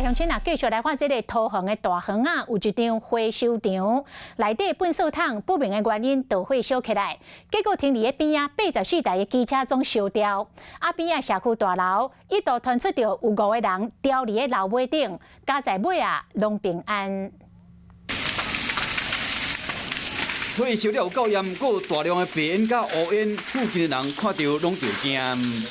乡亲啊，继续来看这个桃园的大园啊，有一张回收场，内底粪扫桶不明的原因导火烧起来，结果停伫个边啊，84台的机车总烧掉。啊边啊社区大楼一度传出着有5个人掉伫个楼尾顶，家在尾啊拢平安。 火烧了有够严，有大量的白烟甲乌烟，附近的人看到拢着惊。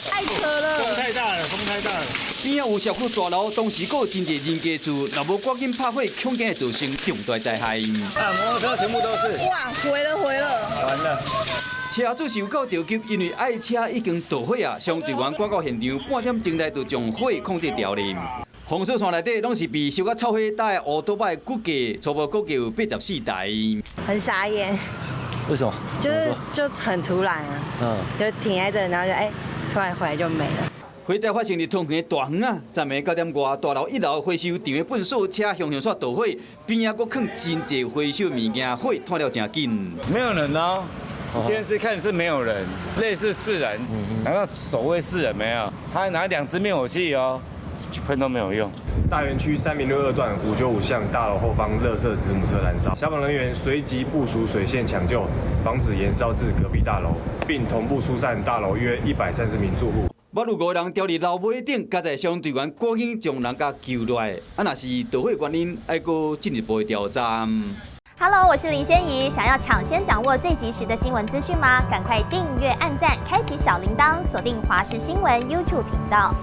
太扯了！风太大了，风太大了。边啊有社区大楼，当时还有真侪人家住，若无赶紧拍火，恐惊会造成重大灾害。啊，摩托车全部都是。哇，毁了！完了。 车主是有够着急，因为爱车已经导火啊，相队员赶到现场，半点钟内就将火控制掉了。风扫线内底拢是被烧甲臭火打的乌多摆，估计初步估计有84台。很傻眼，为什么？就很突然啊，就停在这，然后就突然回来就没了。火灾发生伫桃园大园啊，昨暝9点外，大楼1楼回收场的粪扫车向线导火，边啊佫放真侪回收物件，火炭了真紧。没有人哦，监视看是没有人，类似是人，难道守卫是人没有？他还拿2支灭火器哦。 喷都没有用。大园区3民路2段595巷大楼后方垃圾子母车燃烧，消防人员随即部署水线抢救，防止延烧至隔壁大楼，并同步疏散大楼约130名住户。我有5个人掉伫楼尾顶，加在消防队员赶紧将人家救落来。啊，若是导火原因，还佫进一步调查。Hello， 我是林仙怡。想要抢先掌握最及时的新闻资讯吗？赶快订阅、按赞、开启小铃铛，锁定华视新闻 YouTube 频道。